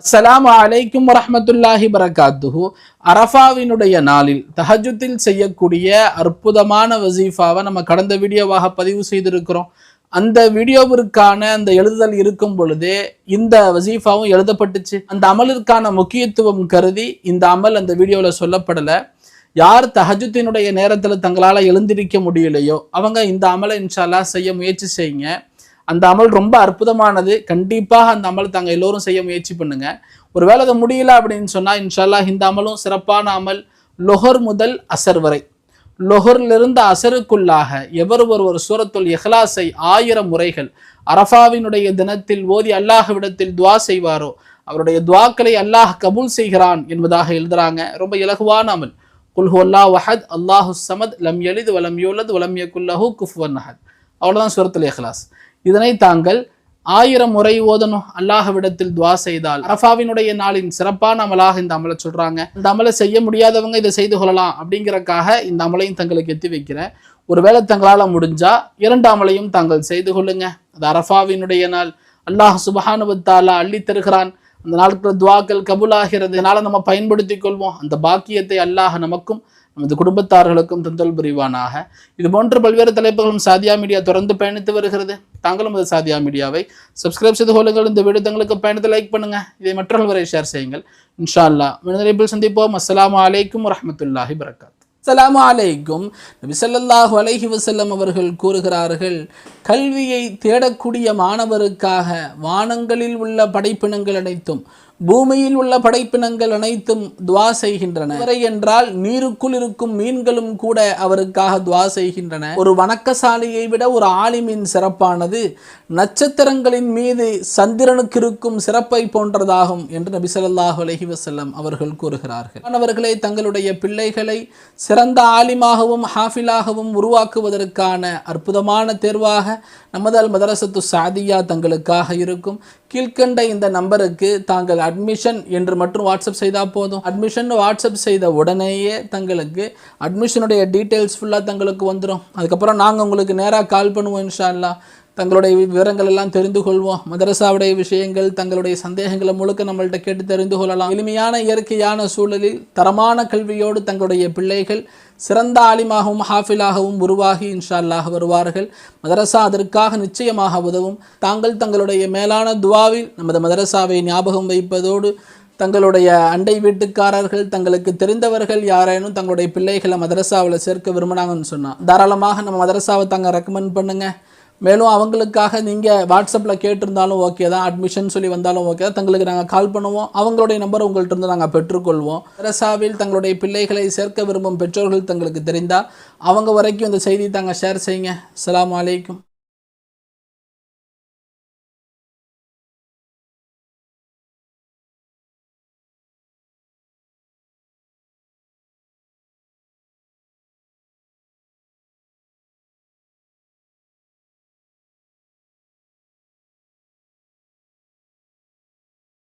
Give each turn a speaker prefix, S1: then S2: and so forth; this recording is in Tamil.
S1: அஸ்ஸலாமு அலைக்கும் வரஹ்மத்துல்லாஹி பரகாத்துஹு. அரஃபாவினுடைய நாளில் தஹஜ்ஜுதில் செய்யக்கூடிய அற்புதமான வசீஃபாவை நம்ம கடந்த வீடியோவாக பதிவு செய்திருக்கிறோம். அந்த வீடியோவிற்கான அந்த எழுதுதல் இருக்கும் பொழுதே இந்த வசீஃபாவும் எழுதப்பட்டுச்சு. அந்த அமலிற்கான முக்கியத்துவம் கருதி இந்த அமல் அந்த வீடியோவில் சொல்லப்படலை. யார் தஹஜ்ஜுதினுடைய நேரத்தில் தங்களால் எழுந்திருக்க முடியலையோ அவங்க இந்த அமலை இன்ஷா அல்லாஹ் செய்ய முயற்சி செய்யுங்க. அந்த அமல் ரொம்ப அற்புதமானது. கண்டிப்பாக அந்த அமல் தாங்க எல்லோரும் செய்ய முயற்சி பண்ணுங்க. ஒருவேளை அது முடியல அப்படின்னு சொன்னா இன்ஷா அல்லாஹ் இந்த அமலும் சிறப்பான அமல். லொஹர் முதல் அசர் வரை, லொஹரிலிருந்து அசருக்குள்ளாக எவர் ஒருவர் சூரத்துல் இஹ்லாஸை 1000 முறைகள் அரஃபாவினுடைய தினத்தில் ஓதி அல்லாஹ்விடத்தில் துவா செய்வாரோ அவருடைய துவாக்களை அல்லாஹ் கபூல் செய்கிறான் என்பதாக எழுதுறாங்க. ரொம்ப இலகுவான அமல். குல் ஹுவல்லாஹு அஹத் அல்லாஹு ஸமத் லம் யலித் வலம் யூலத் வலம் யகுல் லஹு குஃபுவன் அஹத். அவ்வளவுதான் சூரத்துல் இஹ்லாஸ். இதனை தாங்கள் 1000 முறை ஓதணும். அல்லாஹ்விடத்தில் துவா செய்தால் அரஃபாவினுடைய நாளின் சிறப்பான அமலாக இந்த அமலை சொல்றாங்க. இந்த அமலை செய்ய முடியாதவங்க இதை செய்து கொள்ளலாம் அப்படிங்கிறக்காக இந்த அமலையும் தங்களுக்கு எத்தி வைக்கிறேன். ஒருவேளை தங்களால் முடிஞ்சா 2 அமலையும் தாங்கள் செய்து கொள்ளுங்க. அது அரஃபாவினுடைய நாள். அல்லாஹ் சுப்ஹானஹு வ தஆலா அள்ளி தருகிறான். அந்த நாளுக்குள்ள துவாக்கள் கபூலாகிறது. இதனால நம்ம பயன்படுத்தி கொள்வோம். அந்த பாக்கியத்தை அல்லாஹ் நமக்கும் நமது குடும்பத்தார்களுக்கும் தந்தல் புரிவானாக. இது போன்ற பல்வேறு தலைப்புகளும் சாதியா மீடியா தொடர்ந்து பயணித்து வருகிறது. தாங்களும் அது சாதியா மீடியாவை சப்ஸ்கிரைப் செய்து கொள்ளுங்கள். இந்த வீடியோ தங்களுக்கு பயணத்தை லைக் பண்ணுங்க. இதை மற்றவர்களை ஷேர் செய்யுங்கள். இன்ஷா அல்லாஹ் மனிதரைப்பில் சந்திப்போம். அஸ்ஸலாமு அலைக்கும் வரஹ்மத்துல்லாஹி வரகாத்துஹு. அஸ்ஸலாமு அலைக்கும். நபி ஸல்லல்லாஹு அலைஹி வஸல்லம் அவர்கள் கூறுகிறார்கள், கல்வியை தேடக்கூடிய மாணவருக்காக வானங்களில் உள்ள படைப்பினங்கள் அனைத்தும் பூமியில் உள்ள படைப்பினங்கள் அனைத்தும் துவா செய்கின்றன. என்றால் நீருக்குள் இருக்கும் மீன்களும் கூட அவருக்காக துவா செய்கின்றன. ஒரு வணக்கசாலியை விட ஒரு ஆலிமின் சிறப்பானது நட்சத்திரங்களின் மீது சந்திரனுக்கு இருக்கும் சிறப்பை போன்றதாகும் என்று நபி ஸல்லல்லாஹு அலைஹி வஸல்லம் அவர்கள் கூறுகிறார்கள். மாணவர்களை தங்களுடைய பிள்ளைகளை சிறந்த ஆலிமாகவும் ஹாஃபிலாகவும் உருவாக்குவதற்கான அற்புதமான தேர்வாக நமது அல் மதரசத்து சாதியா தங்களுக்காக இருக்கும். கீழ்கண்ட இந்த நம்பருக்கு தாங்கள் அட்மிஷன் என்று மட்டும் வாட்ஸ்அப் செய்தால் போதும். அட்மிஷன் வாட்ஸ்அப் செய்த உடனேயே தங்களுக்கு அட்மிஷனுடைய டீட்டெயில்ஸ் ஃபுல்லாக தங்களுக்கு வந்துடும். அதுக்கப்புறம் நாங்கள் உங்களுக்கு நேராக கால் பண்ணுவோம். இன்ஷா அல்லாஹ் தங்களுடைய விவரங்கள் எல்லாம் தெரிந்து கொள்வோம். மதரசாவுடைய விஷயங்கள், தங்களுடைய சந்தேகங்களை முழுக்க நம்மள்கிட்ட கேட்டு தெரிந்து கொள்ளலாம். எளிமையான இயற்கையான சூழலில் தரமான கல்வியோடு தங்களுடைய பிள்ளைகள் சிறந்த ஆலிமாகவும் ஹாஃபிலாகவும் உருவாகி இன்ஷா அல்லாஹ் வருவார்கள். மதரசா அதற்காக நிச்சயமாக உதவும். தாங்கள் தங்களுடைய மேலான துவாவில் நமது மதரசாவை ஞாபகம் வைப்பதோடு தங்களுடைய அண்டை வீட்டுக்காரர்கள், தங்களுக்கு தெரிந்தவர்கள் யாரேனும் தங்களுடைய பிள்ளைகளை மதரசாவில் சேர்க்க விரும்பினாங்கன்னு சொன்னால் தாராளமாக நம்ம மதரசாவை தாங்க ரெக்கமெண்ட் பண்ணுங்கள். மேலும் அவங்களுக்காக நீங்கள் வாட்ஸ்அப்பில் கேட்டிருந்தாலும் ஓகே தான், அட்மிஷன் சொல்லி வந்தாலும் ஓகே தான், தங்களுக்கு நாங்கள் கால் பண்ணுவோம். அவங்களுடைய நம்பர் உங்கள்கிட்ட இருந்து நாங்கள் பெற்றுக்கொள்வோம். மதரசாவில் தங்களுடைய பிள்ளைகளை சேர்க்க விரும்பும் பெற்றோர்கள் தங்களுக்கு தெரிந்தால் அவங்க வரைக்கும் இந்த செய்தி தாங்க ஷேர் செய்யுங்க. அஸ்ஸலாமு அலைக்கும்.